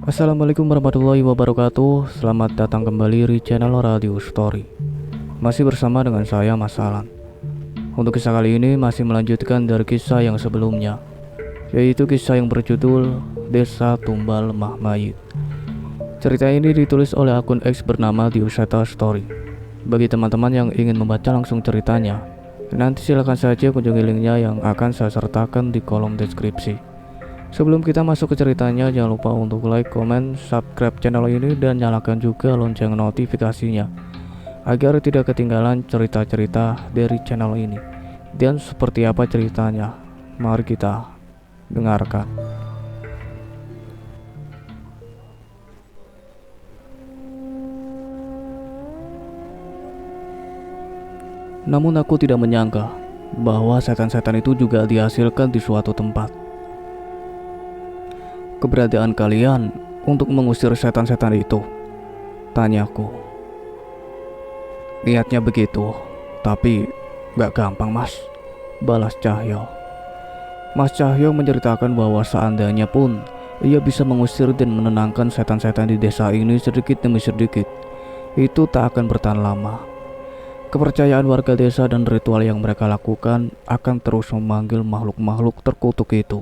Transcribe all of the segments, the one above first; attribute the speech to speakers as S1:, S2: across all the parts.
S1: Assalamualaikum warahmatullahi wabarakatuh. Selamat datang kembali di channel Radio Story. Masih bersama dengan saya Mas Alan. Untuk kisah kali ini masih melanjutkan dari kisah yang sebelumnya, yaitu kisah yang berjudul Desa Tumbal Mahmayit. Cerita ini ditulis oleh akun X bernama Diuseta Story. Bagi teman-teman yang ingin membaca langsung ceritanya, nanti silakan saja kunjungi linknya yang akan saya sertakan di kolom deskripsi. Sebelum kita masuk ke ceritanya, jangan lupa untuk like, komen, subscribe channel ini dan nyalakan juga lonceng notifikasinya agar tidak ketinggalan cerita-cerita dari channel ini. Dan seperti apa ceritanya? Mari kita dengarkan. Namun aku tidak menyangka bahwa setan-setan itu juga dihasilkan di suatu tempat. Keberadaan kalian untuk mengusir setan-setan itu? Tanyaku. Niatnya begitu, tapi gak gampang mas, balas Cahyo. Mas Cahyo menceritakan bahwa seandainya pun ia bisa mengusir dan menenangkan setan-setan di desa ini sedikit demi sedikit, itu tak akan bertahan lama. Kepercayaan warga desa dan ritual yang mereka lakukan akan terus memanggil makhluk-makhluk terkutuk itu,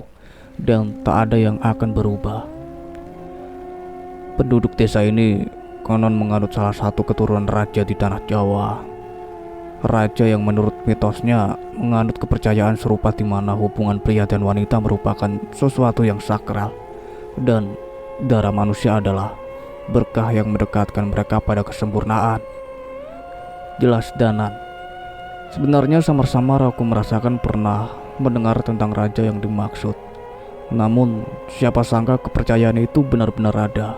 S1: dan tak ada yang akan berubah. Penduduk desa ini konon menganut salah satu keturunan raja di tanah Jawa. Raja yang menurut mitosnya menganut kepercayaan serupa di mana hubungan pria dan wanita merupakan sesuatu yang sakral, dan darah manusia adalah berkah yang mendekatkan mereka pada kesempurnaan. Jelas Danan. Sebenarnya samar-samar aku merasakan pernah mendengar tentang raja yang dimaksud. Namun siapa sangka kepercayaan itu benar-benar ada.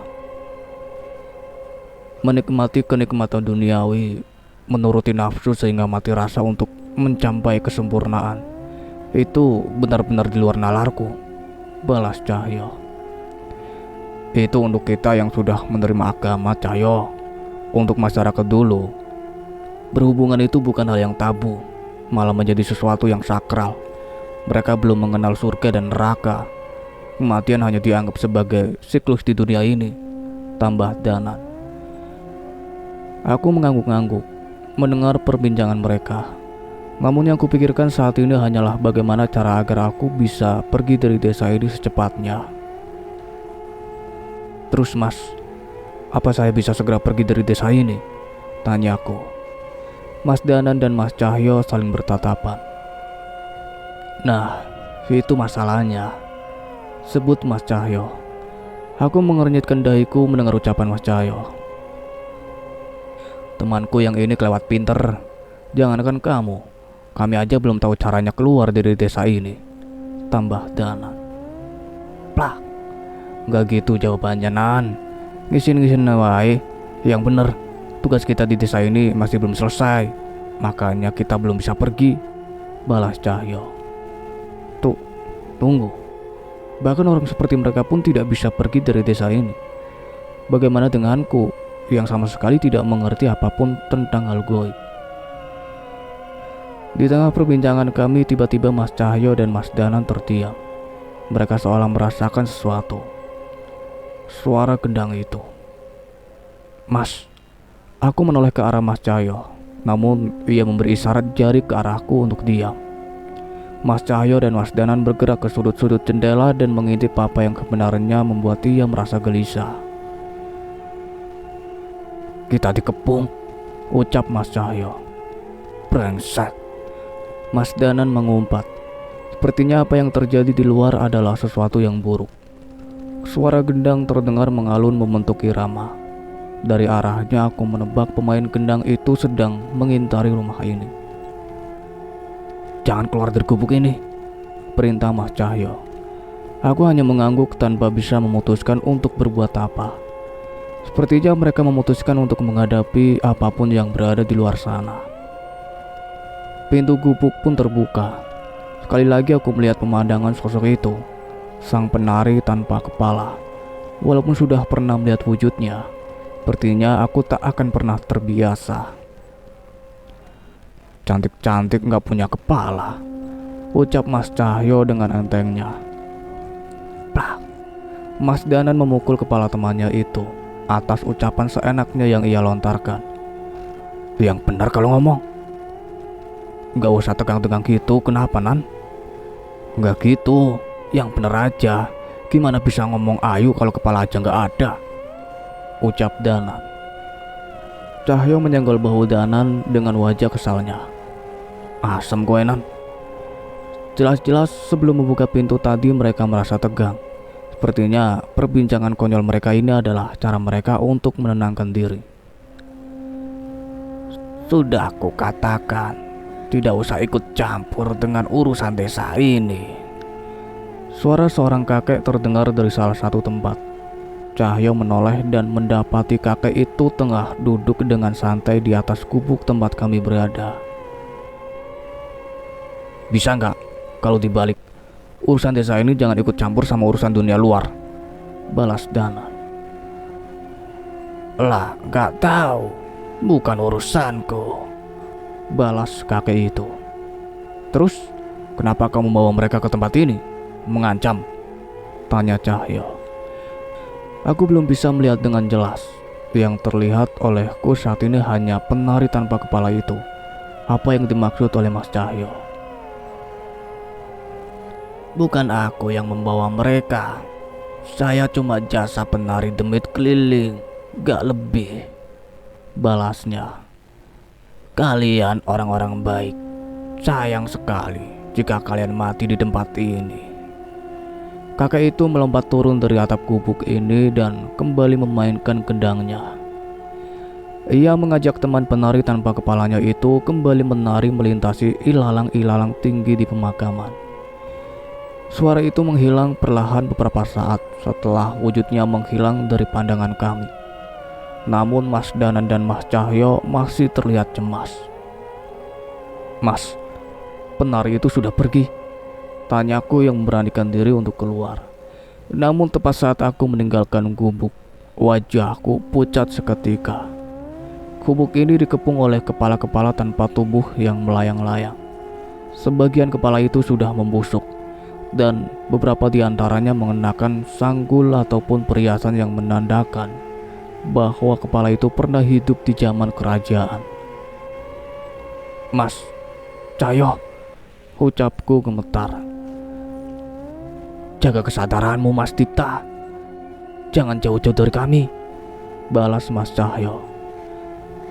S1: Menikmati kenikmatan duniawi, menuruti nafsu sehingga mati rasa untuk mencapai kesempurnaan, itu benar-benar di luar nalarku, balas Cahyo. Itu untuk kita yang sudah menerima agama, Cahyo. Untuk masyarakat dulu, berhubungan itu bukan hal yang tabu, malah menjadi sesuatu yang sakral. Mereka belum mengenal surga dan neraka. Kematian hanya dianggap sebagai siklus di dunia ini, tambah Danan. Aku mengangguk-angguk mendengar perbincangan mereka. Namun yang kupikirkan saat ini hanyalah bagaimana cara agar aku bisa pergi dari desa ini secepatnya. Terus mas, apa saya bisa segera pergi dari desa ini? Tanyaku. Mas Danan dan Mas Cahyo saling bertatapan. Nah, itu masalahnya, sebut Mas Cahyo. Aku mengernyitkan dahiku mendengar ucapan Mas Cahyo. Temanku yang ini kelewat pinter. Jangankan kamu, kami aja belum tahu caranya keluar dari desa ini, tambah Danan. Plak, gak gitu jawabannya Nan. Ngisin-ngisin wae. Yang bener, tugas kita di desa ini masih belum selesai, makanya kita belum bisa pergi, balas Cahyo. Tunggu. Bahkan orang seperti mereka pun tidak bisa pergi dari desa ini. Bagaimana denganku yang sama sekali tidak mengerti apapun tentang hal gaib? Di tengah perbincangan kami, tiba-tiba Mas Cahyo dan Mas Danan terdiam. Mereka seolah merasakan sesuatu. Suara gendang itu. Mas, aku menoleh ke arah Mas Cahyo, namun ia memberi isyarat jari ke arahku untuk diam. Mas Cahyo dan Mas Danan bergerak ke sudut-sudut jendela dan mengintip apa yang kebenarannya membuat ia merasa gelisah. Kita dikepung, ucap Mas Cahyo. Brengsek. Mas Danan mengumpat. Sepertinya apa yang terjadi di luar adalah sesuatu yang buruk. Suara gendang terdengar mengalun membentuk irama. Dari arahnya aku menebak pemain gendang itu sedang mengintari rumah ini. Jangan keluar dari gubuk ini, perintah Mas Cahyo. Aku hanya mengangguk tanpa bisa memutuskan untuk berbuat apa. Sepertinya mereka memutuskan untuk menghadapi apapun yang berada di luar sana. Pintu gubuk pun terbuka. Sekali lagi aku melihat pemandangan sosok itu, sang penari tanpa kepala. Walaupun sudah pernah melihat wujudnya, sepertinya aku tak akan pernah terbiasa. Cantik-cantik gak punya kepala, ucap Mas Cahyo dengan entengnya. Plak. Mas Danan memukul kepala temannya itu atas ucapan seenaknya yang ia lontarkan. Yang benar kalau ngomong. Gak usah tegang-tegang gitu, kenapa Nan? Gak gitu, yang bener aja. Gimana bisa ngomong ayu kalau kepala aja gak ada? Ucap Danan. Cahyo menyenggol bahu Danan dengan wajah kesalnya. Asem gue Nan. Jelas-jelas sebelum membuka pintu tadi mereka merasa tegang. Sepertinya perbincangan konyol mereka ini adalah cara mereka untuk menenangkan diri. Sudah aku katakan, tidak usah ikut campur dengan urusan desa ini. Suara seorang kakek terdengar dari salah satu tempat. Cahyo menoleh dan mendapati kakek itu tengah duduk dengan santai di atas gubuk tempat kami berada. Bisa nggak kalau dibalik? Urusan desa ini jangan ikut campur sama urusan dunia luar, balas Danan. Lah, nggak tahu, bukan urusanku, balas kakek itu. Terus, kenapa kamu bawa mereka ke tempat ini? Mengancam? Tanya Cahyo. Aku belum bisa melihat dengan jelas. Yang terlihat olehku saat ini hanya penari tanpa kepala itu. Apa yang dimaksud oleh Mas Cahyo? Bukan aku yang membawa mereka. Saya cuma jasa penari demit keliling, gak lebih, balasnya. Kalian orang-orang baik. Sayang sekali jika kalian mati di tempat ini. Kakek itu melompat turun dari atap gubuk ini dan kembali memainkan kendangnya. Ia mengajak teman penari tanpa kepalanya itu kembali menari melintasi ilalang-ilalang tinggi di pemakaman. Suara itu menghilang perlahan beberapa saat setelah wujudnya menghilang dari pandangan kami. Namun Mas Danan dan Mas Cahyo masih terlihat cemas. Mas, penari itu sudah pergi, tanyaku yang memberanikan diri untuk keluar. Namun tepat saat aku meninggalkan gubuk, wajahku pucat seketika. Gubuk ini dikepung oleh kepala-kepala tanpa tubuh yang melayang-layang. Sebagian kepala itu sudah membusuk, dan beberapa di antaranya mengenakan sanggul ataupun perhiasan yang menandakan bahwa kepala itu pernah hidup di zaman kerajaan. Mas, Cahyo, ucapku gemetar. Jaga kesadaranmu Mas Dita. Jangan jauh-jauh dari kami, balas Mas Cahyo.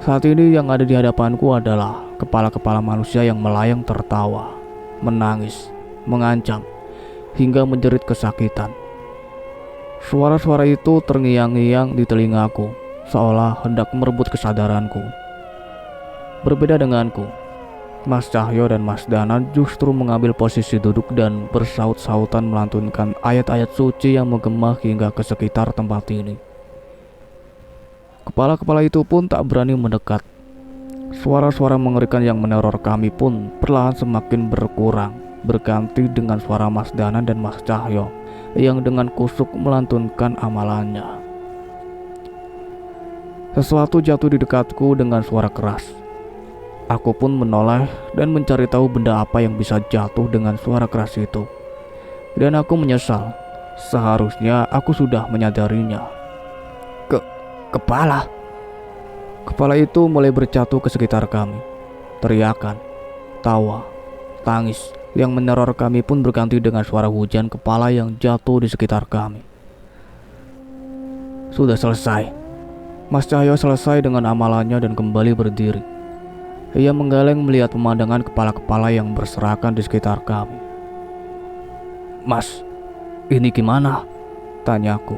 S1: Saat ini yang ada di hadapanku adalah kepala-kepala manusia yang melayang tertawa, menangis, mengancam, hingga menjerit kesakitan. Suara-suara itu terngiang-ngiang di telingaku, seolah hendak merebut kesadaranku. Berbeda denganku, Mas Cahyo dan Mas Danan justru mengambil posisi duduk dan bersaut-sautan melantunkan ayat-ayat suci yang menggema hingga ke sekitar tempat ini. Kepala-kepala itu pun tak berani mendekat. Suara-suara mengerikan yang meneror kami pun perlahan semakin berkurang, berganti dengan suara Mas Danan dan Mas Cahyo yang dengan kusuk melantunkan amalannya. Sesuatu jatuh di dekatku dengan suara keras. Aku pun menoleh dan mencari tahu benda apa yang bisa jatuh dengan suara keras itu. Dan aku menyesal, seharusnya aku sudah menyadarinya. Kepala. Kepala itu mulai berjatuh ke sekitar kami. Teriakan, tawa, tangis yang meneror kami pun berganti dengan suara hujan kepala yang jatuh di sekitar kami. Sudah selesai. Mas Cahyo selesai dengan amalannya dan kembali berdiri. Ia menggeleng melihat pemandangan kepala-kepala yang berserakan di sekitar kami. Mas, ini gimana? Tanyaku.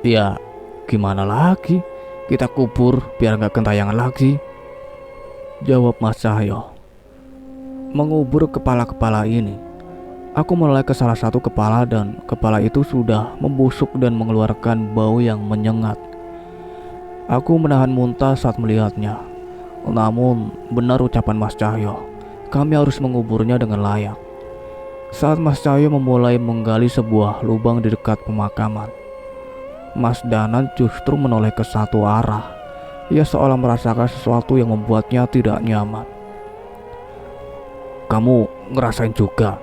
S1: Ya, gimana lagi? Kita kubur biar gak kentayangan lagi, jawab Mas Cahyo. Mengubur kepala-kepala ini, aku menoleh ke salah satu kepala dan kepala itu sudah membusuk dan mengeluarkan bau yang menyengat. Aku menahan muntah saat melihatnya. Namun benar ucapan Mas Cahyo, kami harus menguburnya dengan layak. Saat Mas Cahyo memulai menggali sebuah lubang di dekat pemakaman, Mas Danan justru menoleh ke satu arah. Ia seolah merasakan sesuatu yang membuatnya tidak nyaman. Kamu ngerasain juga?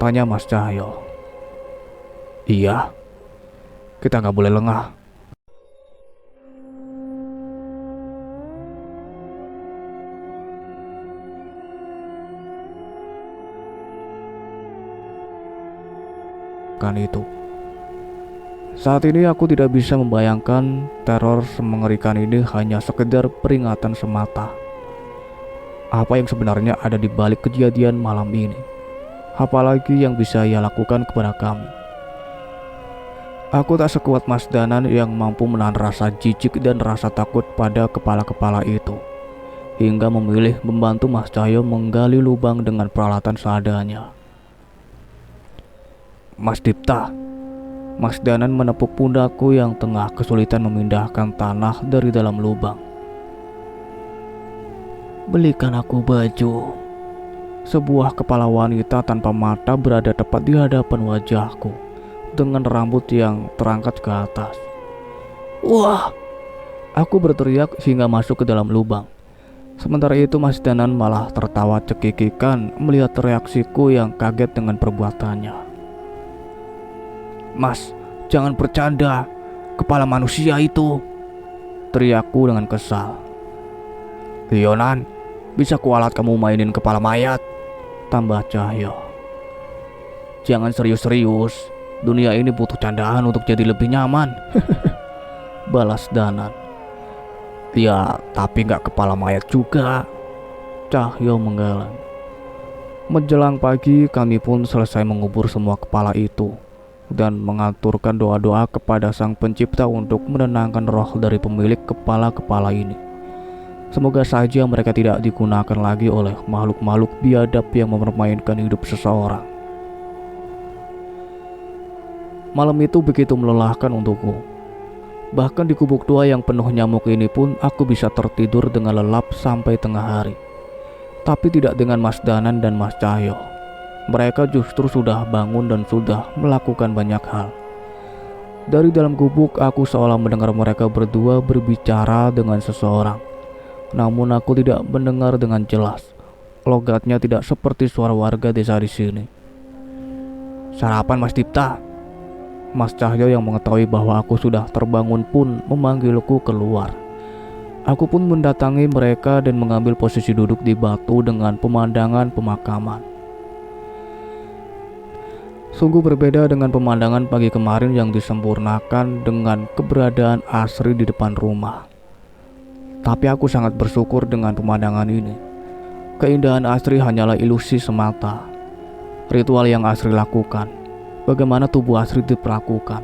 S1: Tanya Mas Cahyo. Iya, Kita nggak boleh lengah. Kan itu. Saat ini aku tidak bisa membayangkan teror semengerikan ini hanya sekedar peringatan semata. Apa yang sebenarnya ada di balik kejadian malam ini? Apalagi yang bisa ia lakukan kepada kami? Aku tak sekuat Mas Danan yang mampu menahan rasa jijik dan rasa takut pada kepala-kepala itu, hingga memilih membantu Mas Cahyo menggali lubang dengan peralatan seadanya. Mas Dipta, Mas Danan menepuk pundakku yang tengah kesulitan memindahkan tanah dari dalam lubang. Belikan aku baju. Sebuah kepala wanita tanpa mata berada tepat di hadapan wajahku, dengan rambut yang terangkat ke atas. Wah! Aku berteriak hingga masuk ke dalam lubang. Sementara itu Mas Danan malah tertawa cekikikan melihat reaksiku yang kaget dengan perbuatannya. Mas, jangan bercanda. Kepala manusia itu, teriakku dengan kesal. Yonan, bisa kualat kamu mainin kepala mayat, tambah Cahyo. Jangan serius-serius. Dunia ini butuh candaan untuk jadi lebih nyaman. Balas Danan. Ya, tapi gak kepala mayat juga, Cahyo menggeleng. Menjelang pagi kami pun selesai mengubur semua kepala itu dan mengaturkan doa-doa kepada Sang Pencipta untuk menenangkan roh dari pemilik kepala-kepala ini. Semoga saja mereka tidak digunakan lagi oleh makhluk-makhluk biadab yang mempermainkan hidup seseorang. Malam itu begitu melelahkan untukku. Bahkan di gubuk tua yang penuh nyamuk ini pun aku bisa tertidur dengan lelap sampai tengah hari. Tapi tidak dengan Mas Danan dan Mas Cahyo. Mereka justru sudah bangun dan sudah melakukan banyak hal. Dari dalam gubuk aku seolah mendengar mereka berdua berbicara dengan seseorang. Namun aku tidak mendengar dengan jelas. Logatnya tidak seperti suara warga desa di sini. Sarapan Mas Dipta. Mas Cahyo yang mengetahui bahwa aku sudah terbangun pun memanggilku keluar. Aku pun mendatangi mereka dan mengambil posisi duduk di batu dengan pemandangan pemakaman. Sungguh berbeda dengan pemandangan pagi kemarin yang disempurnakan dengan keberadaan Asri di depan rumah. Tapi aku sangat bersyukur dengan pemandangan ini. Keindahan Asri hanyalah ilusi semata. Ritual yang Asri lakukan, bagaimana tubuh Asri diperlakukan,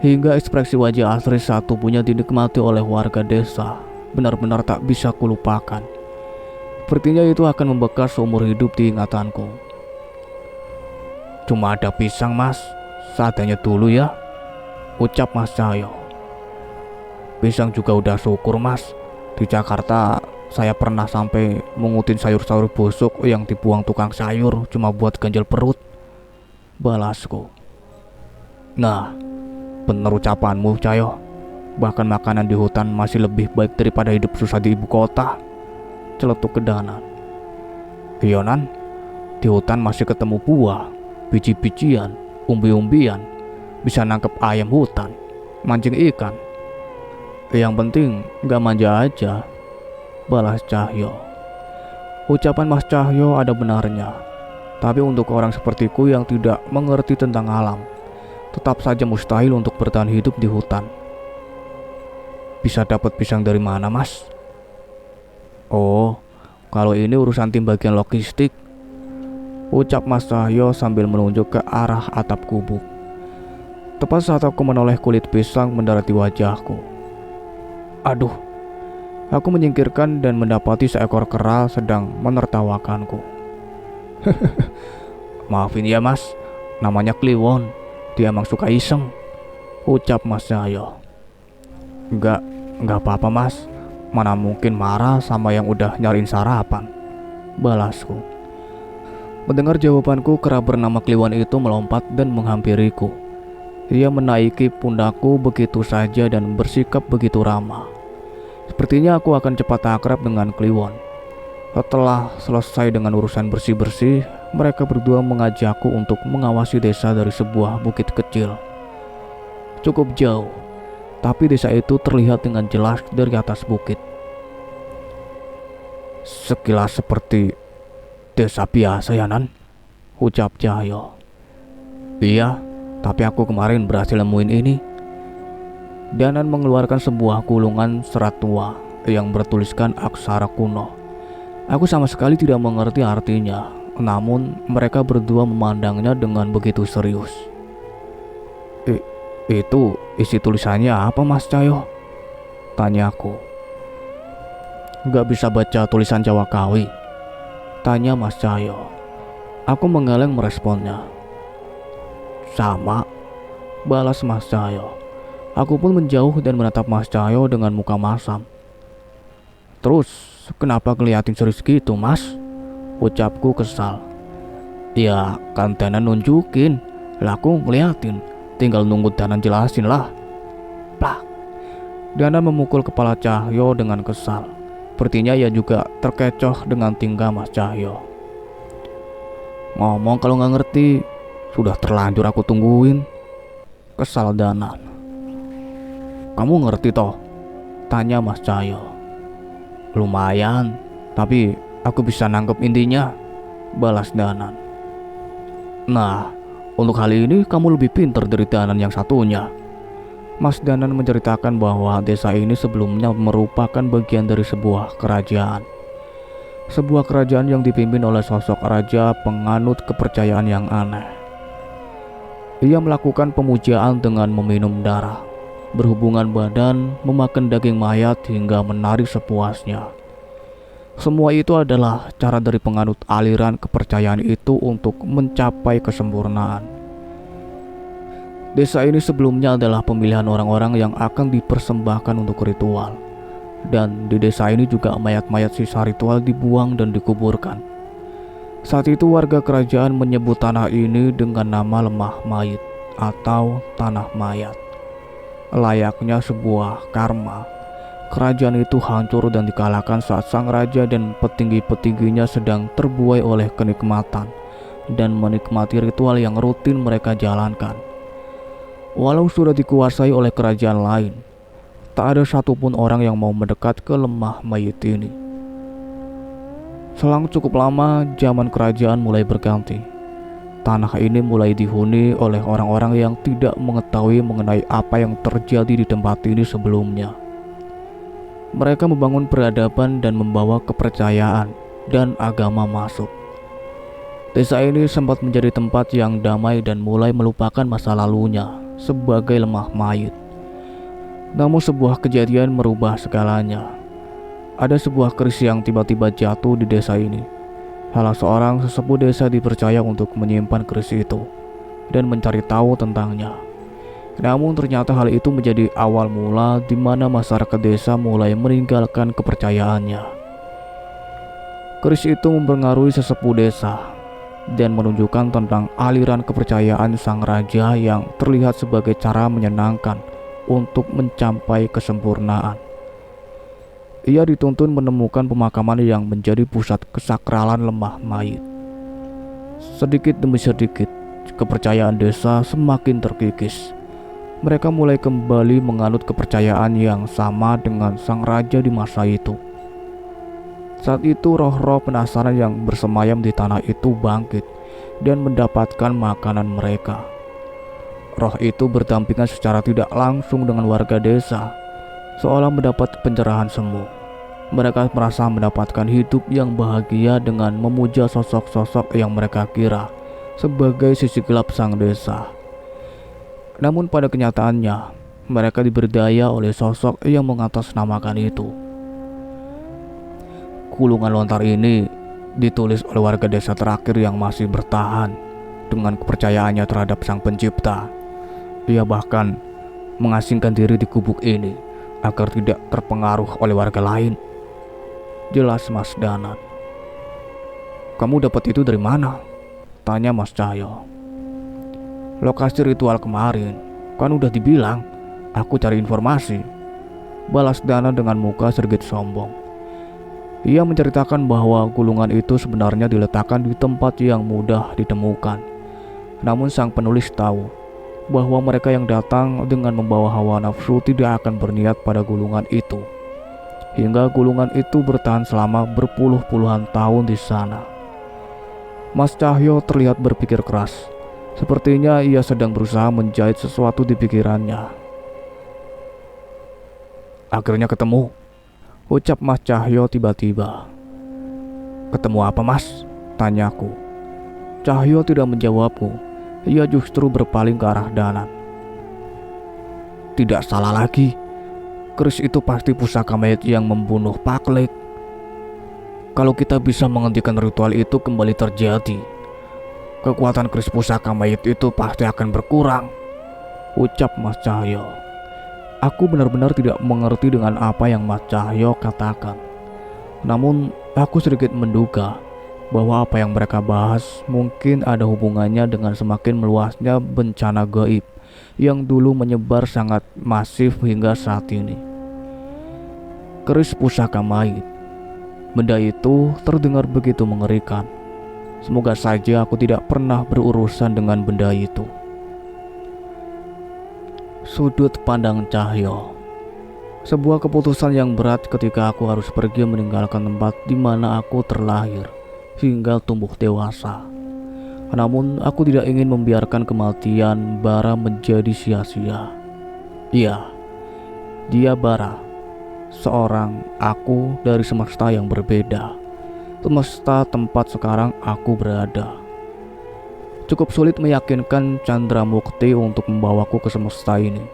S1: hingga ekspresi wajah Asri saat tubuhnya dinikmati oleh warga desa, benar-benar tak bisa kulupakan. Sepertinya itu akan membekas seumur hidup di ingatanku. Cuma ada pisang Mas, seadanya dulu ya, ucap Mas Cahyo. Pisang juga udah syukur Mas. Di Jakarta saya pernah sampai mengutin sayur-sayur busuk yang dibuang tukang sayur cuma buat ganjal perut, balasku. Nah, bener ucapanmu Cahyo. Bahkan makanan di hutan masih lebih baik daripada hidup susah di ibu kota, celetuk ke Danan. Yonan, di hutan masih ketemu buah, biji-bijian, umbi-umbian, bisa nangkep ayam hutan, mancing ikan. Yang penting gak manja aja, balas Cahyo. Ucapan Mas Cahyo ada benarnya. Tapi untuk orang sepertiku yang tidak mengerti tentang alam, tetap saja mustahil untuk bertahan hidup di hutan. Bisa dapat pisang dari mana Mas? Oh, kalau ini urusan tim bagian logistik, ucap Mas Cahyo sambil menunjuk ke arah atap gubuk. Tepat saat aku menoleh, kulit pisang mendarat di wajahku. Aduh, aku menyingkirkan dan mendapati seekor kera sedang menertawakanku. Maafin ya Mas, namanya Kliwon, dia emang suka iseng, ucap Mas Cahyo. Enggak apa-apa Mas, mana mungkin marah sama yang udah nyariin sarapan, balasku. Mendengar jawabanku, kera bernama Kliwon itu melompat dan menghampiriku. Ia menaiki pundakku begitu saja dan bersikap begitu ramah. Sepertinya aku akan cepat akrab dengan Kliwon. Setelah selesai dengan urusan bersih-bersih, mereka berdua mengajakku untuk mengawasi desa dari sebuah bukit kecil. cukup jauh, tapi desa itu terlihat dengan jelas dari atas bukit. Sekilas seperti desa biasa ya Nan, ucap Cahyo. Iya, tapi aku kemarin berhasil nemuin ini. Danan mengeluarkan sebuah gulungan serat tua yang bertuliskan aksara kuno. Aku sama sekali tidak mengerti artinya, namun mereka berdua memandangnya dengan begitu serius. Itu isi tulisannya apa Mas Cahyo? Tanya aku. Gak bisa baca tulisan Jawa Kawi? Tanya Mas Cahyo. Aku menggeleng meresponnya. Sama, balas Mas Cahyo. Aku pun menjauh dan menatap Mas Cahyo dengan muka masam. Terus, kenapa kelihatin serius gitu Mas? Ucapku kesal. Ya, kan Danan nunjukin, lah aku ngeliatin. Tinggal nunggu Danan jelasin lah. Plak. Danan memukul kepala Cahyo dengan kesal. Sepertinya ia juga terkecoh dengan tingkah Mas Cahyo. Ngomong kalau nggak ngerti, sudah terlanjur aku tungguin. Kesal Danan. Kamu ngerti toh? Tanya Mas Cahyo. Lumayan, tapi aku bisa nangkep intinya, balas Danan. Nah, untuk hal ini kamu lebih pintar dari Danan yang satunya. Mas Danan menceritakan bahwa desa ini sebelumnya merupakan bagian dari sebuah kerajaan. Sebuah kerajaan yang dipimpin oleh sosok raja penganut kepercayaan yang aneh. Ia melakukan pemujaan dengan meminum darah, berhubungan badan, memakan daging mayat hingga menari sepuasnya. Semua itu adalah cara dari penganut aliran kepercayaan itu untuk mencapai kesempurnaan. Desa ini sebelumnya adalah pemilihan orang-orang yang akan dipersembahkan untuk ritual. Dan di desa ini juga mayat-mayat sisa ritual dibuang dan dikuburkan. Saat itu warga kerajaan menyebut tanah ini dengan nama Lemah Mayit atau Tanah Mayat. Layaknya sebuah karma, kerajaan itu hancur dan dikalahkan saat sang raja dan petinggi-petingginya sedang terbuai oleh kenikmatan dan menikmati ritual yang rutin mereka jalankan. Walau sudah dikuasai oleh kerajaan lain, tak ada satupun orang yang mau mendekat ke Lemah Mayit ini. Selang cukup lama, zaman kerajaan mulai berganti. Tanah ini mulai dihuni oleh orang-orang yang tidak mengetahui mengenai apa yang terjadi di tempat ini sebelumnya. Mereka membangun peradaban dan membawa kepercayaan dan agama masuk. Desa ini sempat menjadi tempat yang damai dan mulai melupakan masa lalunya sebagai Lemah Mayit. Namun sebuah kejadian merubah segalanya. Ada sebuah keris yang tiba-tiba jatuh di desa ini. Salah seorang sesepuh desa dipercaya untuk menyimpan keris itu dan mencari tahu tentangnya. Namun ternyata hal itu menjadi awal mula di mana masyarakat desa mulai meninggalkan kepercayaannya. Keris itu mempengaruhi sesepuh desa dan menunjukkan tentang aliran kepercayaan sang raja yang terlihat sebagai cara menyenangkan untuk mencapai kesempurnaan. Ia dituntun menemukan pemakaman yang menjadi pusat kesakralan Lemah Mayit. Sedikit demi sedikit, kepercayaan desa semakin terkikis. Mereka mulai kembali menganut kepercayaan yang sama dengan sang raja di masa itu. Saat itu roh-roh penasaran yang bersemayam di tanah itu bangkit dan mendapatkan makanan mereka. Roh itu berdampingan secara tidak langsung dengan warga desa, seolah mendapat pencerahan semu. Mereka merasa mendapatkan hidup yang bahagia dengan memuja sosok-sosok yang mereka kira sebagai sisi gelap sang desa. Namun pada kenyataannya, mereka diberdaya oleh sosok yang mengatasnamakan itu. Gulungan lontar ini ditulis oleh warga desa terakhir yang masih bertahan dengan kepercayaannya terhadap sang pencipta. Ia bahkan mengasingkan diri di gubuk ini agar tidak terpengaruh oleh warga lain. Jelas Mas Danan. Kamu dapat itu dari mana? Tanya Mas Cahyo. Lokasi ritual kemarin, kan udah dibilang, aku cari informasi. Balas Danan dengan muka sedikit sombong. Ia menceritakan bahwa gulungan itu sebenarnya diletakkan di tempat yang mudah ditemukan. Namun sang penulis tahu bahwa mereka yang datang dengan membawa hawa nafsu tidak akan berniat pada gulungan itu, hingga gulungan itu bertahan selama berpuluh-puluhan tahun di sana. Mas Cahyo terlihat berpikir keras. Sepertinya ia sedang berusaha menjahit sesuatu di pikirannya. Akhirnya ketemu, ucap Mas Cahyo tiba-tiba. Ketemu apa, Mas? Tanyaku. Cahyo tidak menjawabku. Ia justru berpaling ke arah Danan. Tidak salah lagi. Keris itu pasti pusaka mayat yang membunuh Pak Lek. Kalau kita bisa menghentikan ritual itu kembali terjadi, kekuatan keris pusaka mayat itu pasti akan berkurang, ucap Mas Cahyo. Aku benar-benar tidak mengerti dengan apa yang Mas Cahyo katakan. Namun aku sedikit menduga bahwa apa yang mereka bahas mungkin ada hubungannya dengan semakin meluasnya bencana gaib yang dulu menyebar sangat masif hingga saat ini. Keris pusaka mayat. Benda itu terdengar begitu mengerikan. Semoga saja aku tidak pernah berurusan dengan benda itu. Sudut pandang Cahyo. Sebuah keputusan yang berat ketika aku harus pergi meninggalkan tempat di mana aku terlahir hingga tumbuh dewasa. Namun aku tidak ingin membiarkan kematian Bara menjadi sia-sia. Iya, dia Bara, seorang aku dari semesta yang berbeda, semesta tempat sekarang aku berada. Cukup sulit meyakinkan Chandra Mukti untuk membawaku ke semesta ini.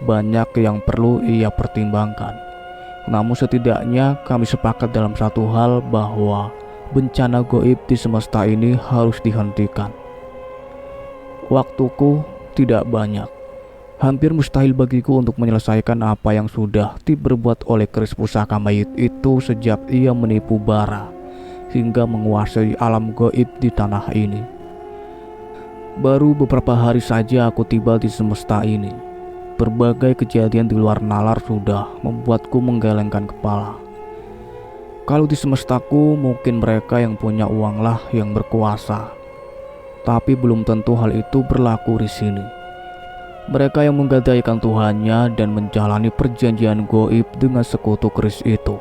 S1: Banyak yang perlu ia pertimbangkan. Namun setidaknya kami sepakat dalam satu hal, bahwa bencana gaib di semesta ini harus dihentikan. Waktuku tidak banyak. Hampir mustahil bagiku untuk menyelesaikan apa yang sudah diperbuat oleh keris pusaka mayit itu sejak ia menipu Bara hingga menguasai alam gaib di tanah ini. Baru beberapa hari saja aku tiba di semesta ini. Berbagai kejadian di luar nalar sudah membuatku menggelengkan kepala. Kalau di semestaku mungkin mereka yang punya uanglah yang berkuasa, tapi belum tentu hal itu berlaku di sini. Mereka yang menggadaikan Tuhannya dan menjalani perjanjian gaib dengan sekutu keris itu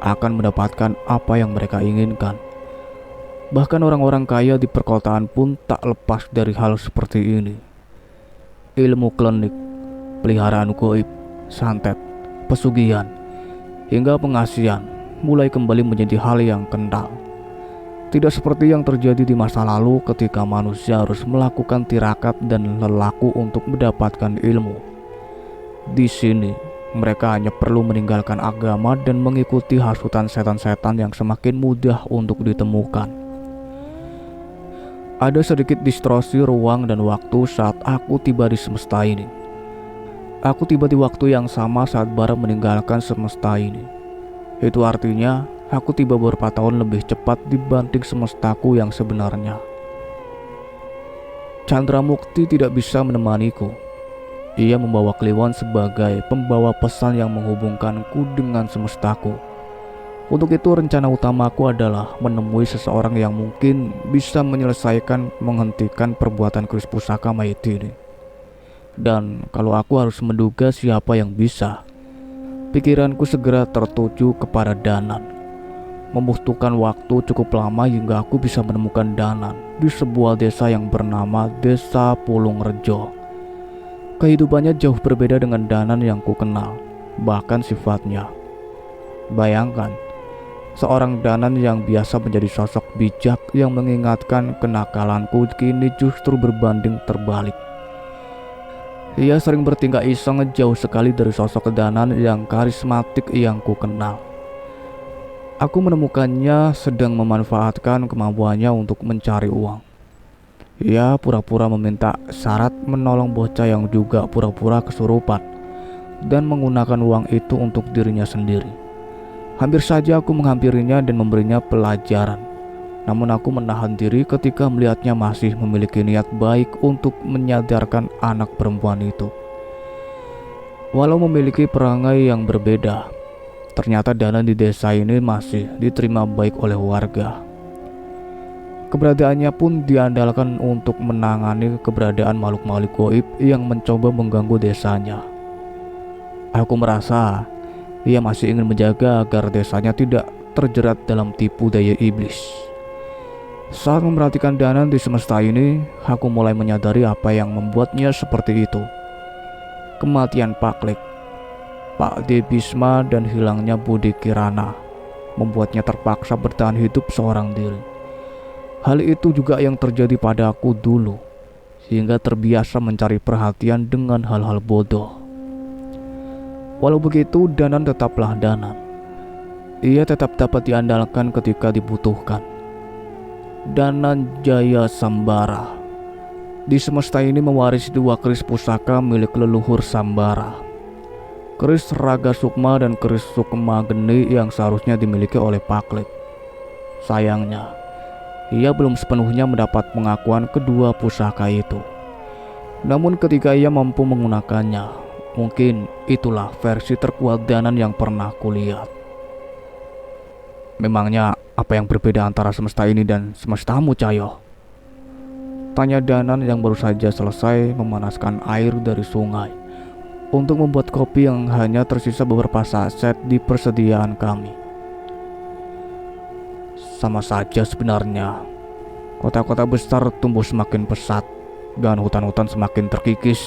S1: akan mendapatkan apa yang mereka inginkan. Bahkan orang-orang kaya di perkotaan pun tak lepas dari hal seperti ini. Ilmu klinik, peliharaan gaib, santet, pesugihan, hingga pengasihan mulai kembali menjadi hal yang kental. Tidak seperti yang terjadi di masa lalu ketika manusia harus melakukan tirakat dan lelaku untuk mendapatkan ilmu. Di sini, mereka hanya perlu meninggalkan agama dan mengikuti hasutan setan-setan yang semakin mudah untuk ditemukan. Ada sedikit distorsi ruang dan waktu saat aku tiba di semesta ini. Aku tiba di waktu yang sama saat Bara meninggalkan semesta ini. Itu artinya aku tiba beberapa tahun lebih cepat dibanding semestaku yang sebenarnya. Chandra Mukti tidak bisa menemaniku. Ia membawa Kliwon sebagai pembawa pesan yang menghubungkanku dengan semestaku. Untuk itu rencana utamaku adalah menemui seseorang yang mungkin bisa menghentikan perbuatan keris pusaka mayat ini. Dan kalau aku harus menduga siapa yang bisa, pikiranku segera tertuju kepada Danan. Membutuhkan waktu cukup lama hingga aku bisa menemukan Danan di sebuah desa yang bernama Desa Pulungrejo. Kehidupannya jauh berbeda dengan Danan yang ku kenal, bahkan sifatnya. Bayangkan, seorang Danan yang biasa menjadi sosok bijak yang mengingatkan kenakalanku kini justru berbanding terbalik. Ia sering bertingkah iseng jauh sekali dari sosok Danan yang karismatik yang ku kenal. Aku menemukannya sedang memanfaatkan kemampuannya untuk mencari uang. Ia pura-pura meminta syarat menolong bocah yang juga pura-pura kesurupan dan menggunakan uang itu untuk dirinya sendiri. Hampir saja aku menghampirinya dan memberinya pelajaran. Namun aku menahan diri ketika melihatnya masih memiliki niat baik untuk menyadarkan anak perempuan itu. Walau memiliki perangai yang berbeda, ternyata Danan di desa ini masih diterima baik oleh warga. Keberadaannya pun diandalkan untuk menangani keberadaan makhluk-makhluk gaib yang mencoba mengganggu desanya. Aku merasa ia masih ingin menjaga agar desanya tidak terjerat dalam tipu daya iblis. Saat memperhatikan Danan di semesta ini, aku mulai menyadari apa yang membuatnya seperti itu. Kematian Pak Klik, Pak D. Bisma, dan hilangnya Budi Kirana membuatnya terpaksa bertahan hidup seorang diri. Hal itu juga yang terjadi padaku dulu, sehingga terbiasa mencari perhatian dengan hal-hal bodoh. Walau begitu, Danan tetaplah Danan. Ia tetap dapat diandalkan ketika dibutuhkan. Danan Jaya Sambara di semesta ini mewarisi 2 keris pusaka milik leluhur Sambara, keris Raga Sukma dan keris Sukma Geni yang seharusnya dimiliki oleh Paklik. Sayangnya, ia belum sepenuhnya mendapat pengakuan kedua pusaka itu. Namun ketika ia mampu menggunakannya, mungkin itulah versi terkuat Danan yang pernah kulihat. Memangnya apa yang berbeda antara semesta ini dan semestamu, Cahyo? Tanya Danan yang baru saja selesai memanaskan air dari sungai untuk membuat kopi yang hanya tersisa beberapa saset di persediaan kami. Sama saja sebenarnya. Kota-kota besar tumbuh semakin pesat dan hutan-hutan semakin terkikis.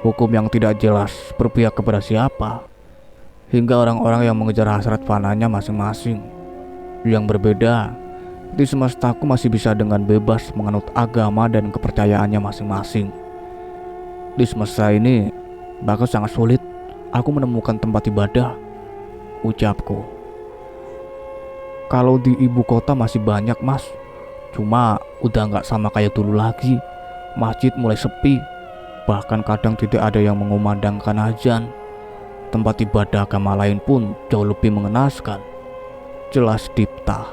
S1: Hukum yang tidak jelas berpihak kepada siapa, hingga orang-orang yang mengejar hasrat fananya masing-masing. Yang berbeda, di semestaku masih bisa dengan bebas menganut agama dan kepercayaannya masing-masing. Di semesta ini bahkan sangat sulit aku menemukan tempat ibadah, ucapku. Kalau di ibu kota masih banyak, Mas. Cuma udah gak sama kayak dulu lagi. Masjid mulai sepi, bahkan kadang tidak ada yang mengumandangkan azan. Tempat ibadah agama lain pun jauh lebih mengenaskan, jelas Dipta.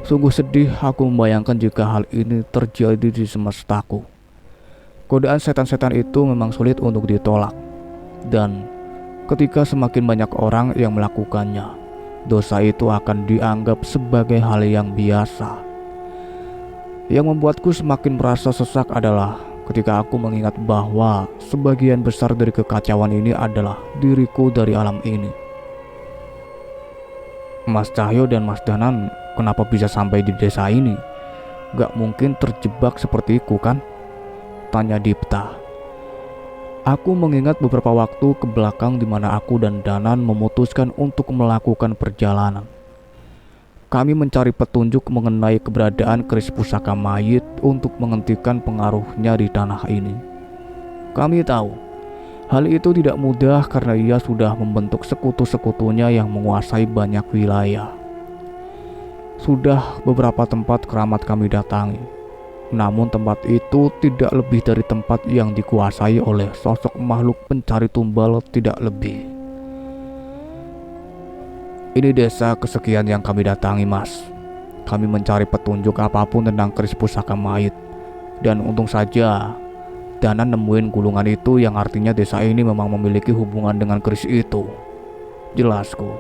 S1: Sungguh sedih aku membayangkan jika hal ini terjadi di semestaku. Godaan setan-setan itu memang sulit untuk ditolak. Dan ketika semakin banyak orang yang melakukannya, dosa itu akan dianggap sebagai hal yang biasa. Yang membuatku semakin merasa sesak adalah ketika aku mengingat bahwa sebagian besar dari kekacauan ini adalah diriku dari alam ini. Mas Cahyo dan Mas Danan kenapa bisa sampai di desa ini? Gak mungkin terjebak sepertiku kan? Tanya Dipta. Aku mengingat beberapa waktu ke belakang di mana aku dan Danan memutuskan untuk melakukan perjalanan. Kami mencari petunjuk mengenai keberadaan keris pusaka mayit untuk menghentikan pengaruhnya di tanah ini. Kami tahu hal itu tidak mudah karena ia sudah membentuk sekutu-sekutunya yang menguasai banyak wilayah. Sudah beberapa tempat keramat kami datangi, namun tempat itu tidak lebih dari tempat yang dikuasai oleh sosok makhluk pencari tumbal, tidak lebih. Ini desa kesekian yang kami datangi, Mas. Kami mencari petunjuk apapun tentang keris pusaka mayit, dan untung saja Danan nemuin gulungan itu yang artinya desa ini memang memiliki hubungan dengan keris itu, jelasku.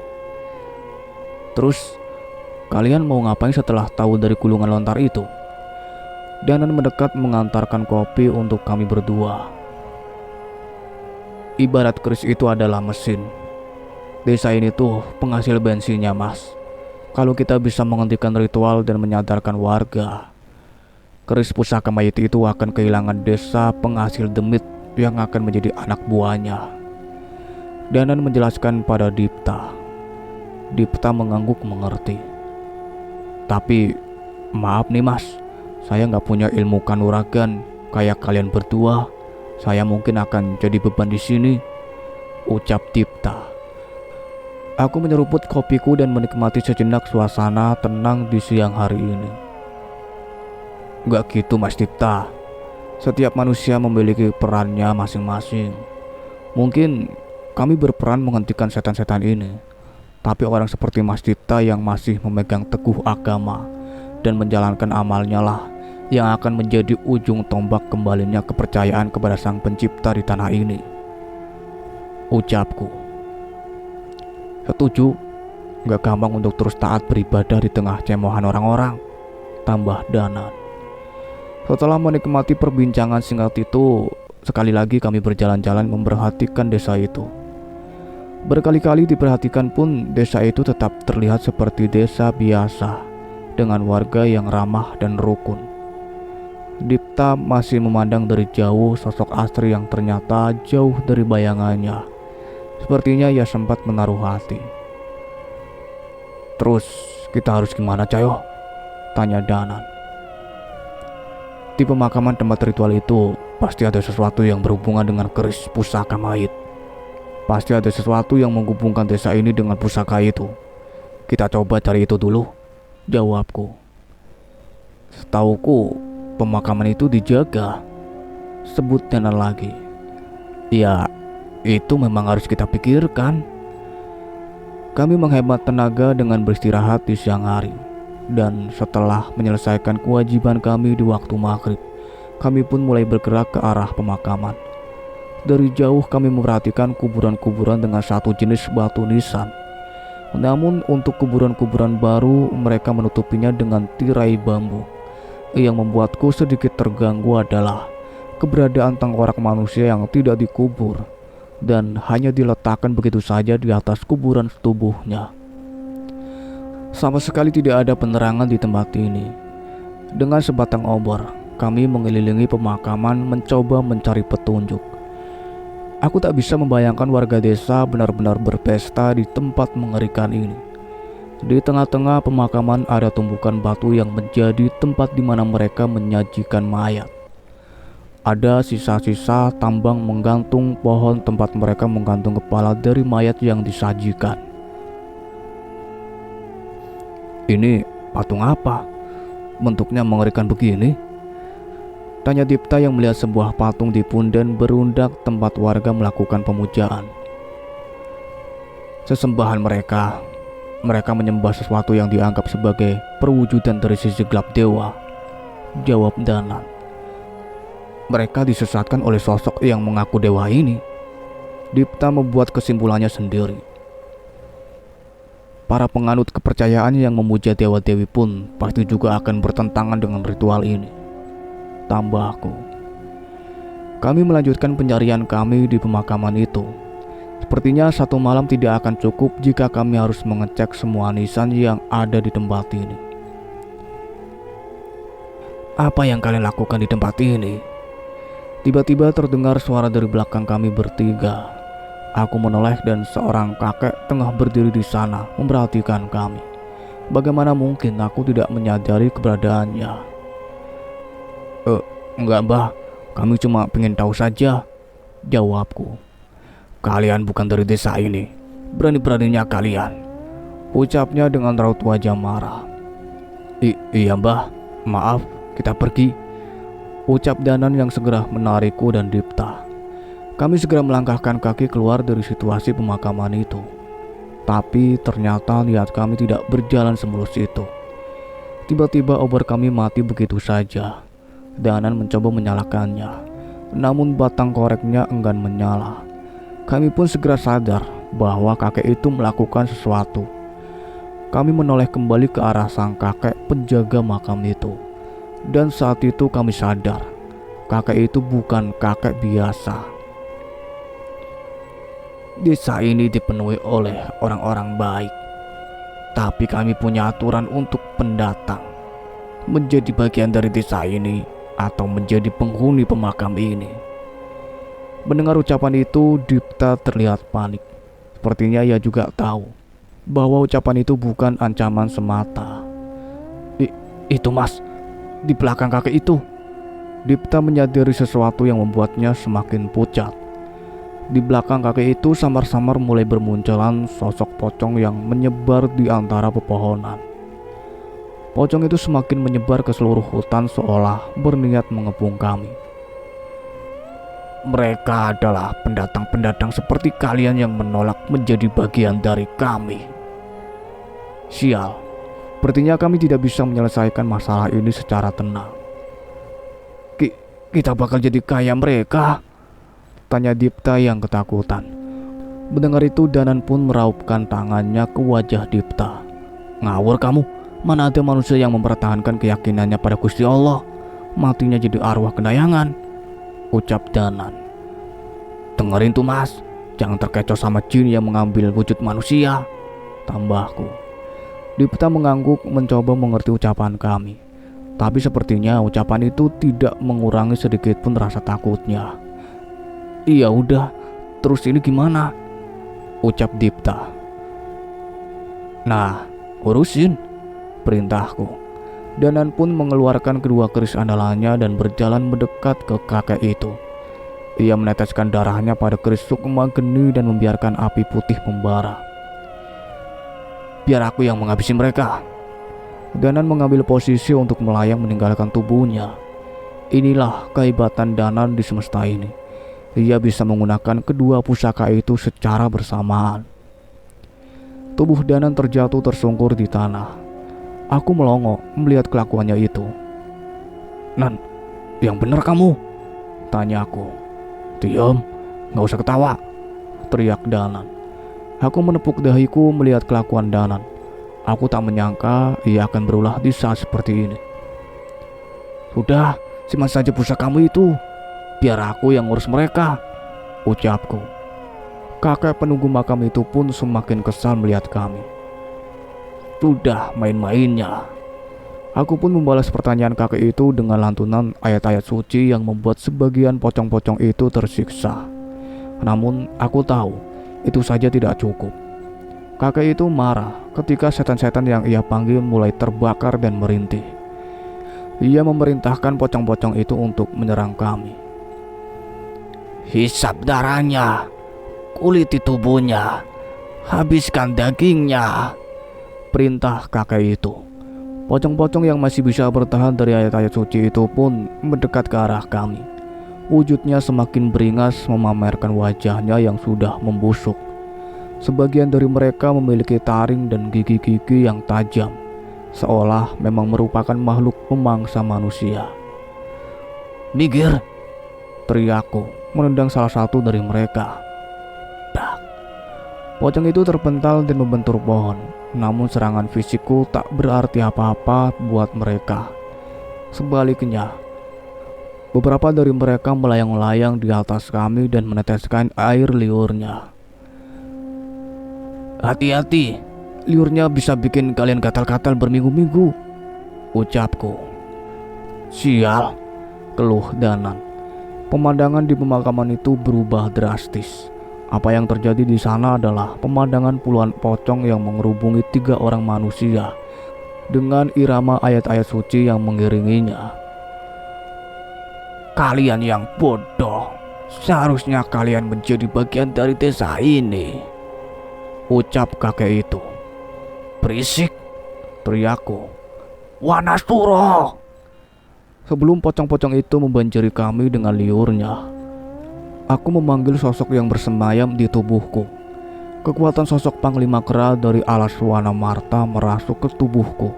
S1: Terus, kalian mau ngapain setelah tahu dari gulungan lontar itu? Danan mendekat mengantarkan kopi untuk kami berdua. Ibarat keris itu adalah mesin. Desa ini tuh penghasil bensinnya, Mas. Kalau kita bisa menghentikan ritual dan menyadarkan warga, keris pusaka mayit itu akan kehilangan desa penghasil demit yang akan menjadi anak buahnya. Danan menjelaskan pada Dipta. Dipta mengangguk mengerti. Tapi maaf nih, Mas, saya nggak punya ilmu kanuragan kayak kalian berdua. Saya mungkin akan jadi beban di sini, ucap Dipta. Aku menyeruput kopiku dan menikmati sejenak suasana tenang di siang hari ini. Gak gitu, Mas Dipta. Setiap manusia memiliki perannya masing-masing. Mungkin kami berperan menghentikan setan-setan ini, tapi orang seperti Mas Dipta yang masih memegang teguh agama dan menjalankan amalnya lah yang akan menjadi ujung tombak kembalinya kepercayaan kepada Sang Pencipta di tanah ini, ucapku. Setuju, gak gampang untuk terus taat beribadah di tengah cemohan orang-orang. tambah Danan. Setelah menikmati perbincangan singkat itu, sekali lagi kami berjalan-jalan memperhatikan desa itu. Berkali-kali diperhatikan pun desa itu tetap terlihat seperti desa biasa dengan warga yang ramah dan rukun. Dipta masih memandang dari jauh sosok Astri yang ternyata jauh dari bayangannya. Sepertinya ia sempat menaruh hati. "Terus kita harus gimana, Cayo?" tanya Danan. "Di pemakaman tempat ritual itu pasti ada sesuatu yang berhubungan dengan keris pusaka mayit. Pasti ada sesuatu yang menghubungkan desa ini dengan pusaka itu. Kita coba cari itu dulu," jawabku. "Setauku pemakaman itu dijaga," sebut Danan lagi. "Ya, itu memang harus kita pikirkan." Kami menghemat tenaga dengan beristirahat di siang hari. Dan setelah menyelesaikan kewajiban kami di waktu maghrib, kami pun mulai bergerak ke arah pemakaman. Dari jauh kami memperhatikan kuburan-kuburan dengan satu jenis batu nisan. Namun untuk kuburan-kuburan baru, mereka menutupinya dengan tirai bambu. Yang membuatku sedikit terganggu adalah keberadaan tengkorak manusia yang tidak dikubur dan hanya diletakkan begitu saja di atas kuburan tubuhnya. Sama sekali tidak ada penerangan di tempat ini. Dengan sebatang obor, kami mengelilingi pemakaman mencoba mencari petunjuk. Aku tak bisa membayangkan warga desa benar-benar berpesta di tempat mengerikan ini. Di tengah-tengah pemakaman ada tumpukan batu yang menjadi tempat di mana mereka menyajikan mayat. Ada sisa-sisa tambang menggantung pohon tempat mereka menggantung kepala dari mayat yang disajikan. "Ini patung apa? Bentuknya mengerikan begini?" tanya Dipta yang melihat sebuah patung di punden berundak tempat warga melakukan pemujaan. "Sesembahan mereka. Mereka menyembah sesuatu yang dianggap sebagai perwujudan dari sisi gelap dewa," jawab Danan. "Mereka disesatkan oleh sosok yang mengaku dewa ini." Dipta membuat kesimpulannya sendiri. "Para penganut kepercayaan yang memuja dewa-dewi pun pasti juga akan bertentangan dengan ritual ini," tambahku. Kami melanjutkan pencarian kami di pemakaman itu. Sepertinya satu malam tidak akan cukup jika kami harus mengecek semua nisan yang ada di tempat ini. "Apa yang kalian lakukan di tempat ini?" Tiba-tiba terdengar suara dari belakang kami bertiga. Aku menoleh dan seorang kakek tengah berdiri di sana memperhatikan kami. Bagaimana mungkin aku tidak menyadari keberadaannya? Enggak mbah, kami cuma pengen tahu saja," jawabku. "Kalian bukan dari desa ini, berani-beraninya kalian," ucapnya dengan raut wajah marah. Iya mbah, maaf, kita pergi," ucap Danan yang segera menarikku dan Dipta. Kami segera melangkahkan kaki keluar dari situasi pemakaman itu. Tapi ternyata niat kami tidak berjalan semulus itu. Tiba-tiba obor kami mati begitu saja. Danan mencoba menyalakannya, namun batang koreknya enggan menyala. Kami pun segera sadar bahwa kakek itu melakukan sesuatu. Kami menoleh kembali ke arah sang kakek penjaga makam itu. Dan saat itu kami sadar, kakek itu bukan kakek biasa. Desa ini dipenuhi oleh orang-orang baik, tapi kami punya aturan untuk pendatang menjadi bagian dari desa ini atau menjadi penghuni pemakam ini. Mendengar ucapan itu, Dipta terlihat panik. Sepertinya ia juga tahu bahwa ucapan itu bukan ancaman semata. Itu mas, di belakang kakek itu." Dipta menyadari sesuatu yang membuatnya semakin pucat. Di belakang kakek itu samar-samar mulai bermunculan sosok pocong yang menyebar di antara pepohonan. Pocong itu semakin menyebar ke seluruh hutan seolah berniat mengepung kami. "Mereka adalah pendatang-pendatang seperti kalian yang menolak menjadi bagian dari kami." Sial, sepertinya kami tidak bisa menyelesaikan masalah ini secara tenang. Kita bakal jadi kaya mereka?" tanya Dipta yang ketakutan. Mendengar itu, Danan pun meraupkan tangannya ke wajah Dipta. "Ngawur kamu, Mana ada manusia yang mempertahankan keyakinannya pada Gusti Allah, matinya jadi arwah kendayangan, ucap Danan. Dengerin tuh mas, jangan terkecoh sama jin yang mengambil wujud manusia, tambahku. Dipta mengangguk mencoba mengerti ucapan kami. Tapi sepertinya ucapan itu tidak mengurangi sedikit pun rasa takutnya. Iya udah, terus ini gimana? Ucap Dipta. Nah, urusin, perintahku. Danan pun mengeluarkan kedua keris andalannya dan berjalan mendekat ke kakek itu. Ia meneteskan darahnya pada keris sukma geni dan membiarkan api putih membara. Biar aku yang menghabisi mereka. Danan mengambil posisi untuk melayang meninggalkan tubuhnya. Inilah kehebatan Danan di semesta ini. Ia bisa menggunakan kedua pusaka itu secara bersamaan. Tubuh Danan terjatuh tersungkur di tanah. Aku melongo melihat kelakuannya itu. Nan, yang benar kamu? Tanya aku. Diam, gak usah ketawa, teriak Danan. Aku menepuk dahiku melihat kelakuan Danan. Aku tak menyangka ia akan berulah di saat seperti ini. Sudah, simpan saja pusakamu itu. Biar aku yang ngurus mereka, ucapku. Kakek penunggu makam itu pun semakin kesal melihat kami. Sudah main-mainnya. Aku pun membalas pertanyaan kakek itu dengan lantunan ayat-ayat suci yang membuat sebagian pocong-pocong itu tersiksa. Namun aku tahu itu saja tidak cukup. Kakek itu marah ketika setan-setan yang ia panggil mulai terbakar dan merintih. Ia memerintahkan pocong-pocong itu untuk menyerang kami. Hisap darahnya, kuliti tubuhnya, habiskan dagingnya, perintah kakek itu. Pocong-pocong yang masih bisa bertahan dari ayat-ayat suci itu pun mendekat ke arah kami. Wujudnya semakin beringas memamerkan wajahnya yang sudah membusuk. Sebagian dari mereka memiliki taring dan gigi-gigi yang tajam, seolah memang merupakan makhluk pemangsa manusia. Minggir, teriakku menendang salah satu dari mereka. Dak. Pocong itu terpental dan membentur pohon. Namun serangan fisikku tak berarti apa-apa buat mereka. Sebaliknya, beberapa dari mereka melayang-layang di atas kami dan meneteskan air liurnya. Hati-hati, liurnya bisa bikin kalian gatal-gatal berminggu-minggu, ucapku. Sial, keluh Danan. Pemandangan di pemakaman itu berubah drastis. Apa yang terjadi di sana adalah pemandangan puluhan pocong yang mengerubungi 3 orang manusia dengan irama ayat-ayat suci yang mengiringinya. Kalian yang bodoh, seharusnya kalian menjadi bagian dari desa ini, ucap kakek itu. Berisik, teriakku. Wanasuro! Sebelum pocong-pocong itu membanjiri kami dengan liurnya, aku memanggil sosok yang bersemayam di tubuhku. Kekuatan sosok Panglima Kera dari alas Wana Marta merasuk ke tubuhku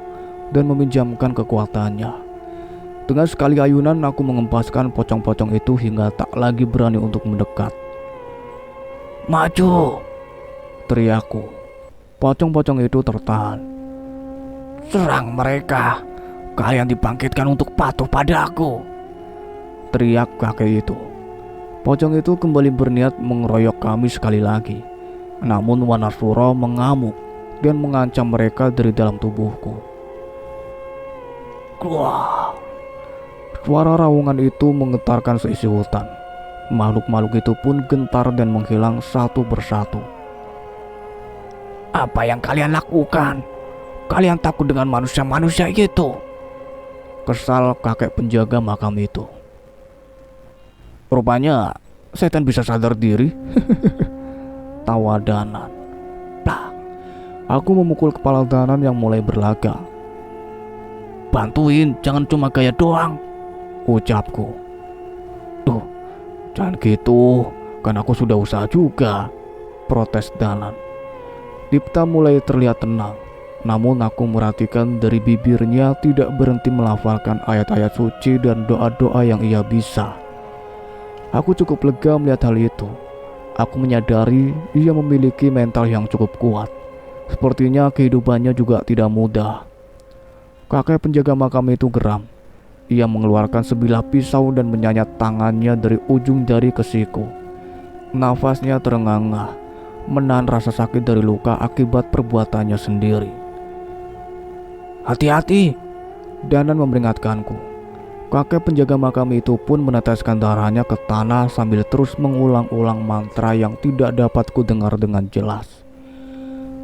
S1: dan meminjamkan kekuatannya. Dengan sekali ayunan aku mengempaskan pocong-pocong itu hingga tak lagi berani untuk mendekat. Maju! Teriakku. Pocong-pocong itu tertahan. Serang mereka! Kalian dibangkitkan untuk patuh padaku! Teriak kakek itu. Pocong itu kembali berniat mengeroyok kami sekali lagi. Namun Wanasuro mengamuk dan mengancam mereka dari dalam tubuhku. Wah! Suara raungan itu menggetarkan seisi hutan. Makhluk-makhluk itu pun gentar dan menghilang satu persatu. Apa yang kalian lakukan? Kalian takut dengan manusia-manusia itu? Kesal kakek penjaga makam itu. Rupanya setan bisa sadar diri. Tawa Danan. Plak. Aku memukul kepala Danan yang mulai berlaga. Bantuin, jangan cuma gaya doang, ucapku. Tuh, jangan gitu, kan aku sudah usaha juga, protes Danan. Dipta mulai terlihat tenang. Namun aku merhatikan dari bibirnya tidak berhenti melafalkan ayat-ayat suci dan doa-doa yang ia bisa. Aku cukup lega melihat hal itu. Aku menyadari ia memiliki mental yang cukup kuat. Sepertinya kehidupannya juga tidak mudah. Kakek penjaga makam itu geram. Ia mengeluarkan sebilah pisau dan menyayat tangannya dari ujung jari ke siku. Nafasnya terengah-engah, menahan rasa sakit dari luka akibat perbuatannya sendiri. "Hati-hati!" Danan memperingatkanku. Kakek penjaga makam itu pun meneteskan darahnya ke tanah sambil terus mengulang-ulang mantra yang tidak dapat kudengar dengan jelas.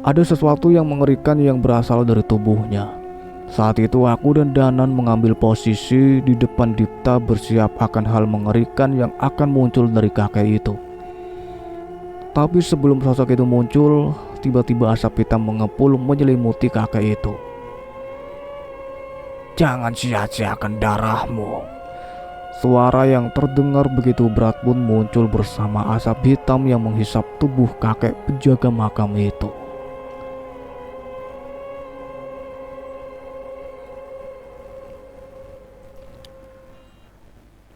S1: Ada sesuatu yang mengerikan yang berasal dari tubuhnya. Saat itu aku dan Danan mengambil posisi di depan Dipta bersiap akan hal mengerikan yang akan muncul dari kakek itu. Tapi sebelum sosok itu muncul, tiba-tiba asap hitam mengepul menyelimuti kakek itu. "Jangan sia-siakan darahmu." Suara yang terdengar begitu berat pun muncul bersama asap hitam yang menghisap tubuh kakek penjaga makam itu.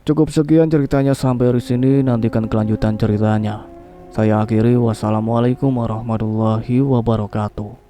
S1: Cukup sekian ceritanya sampai di sini, nantikan kelanjutan ceritanya. Saya akhiri, wassalamualaikum warahmatullahi wabarakatuh.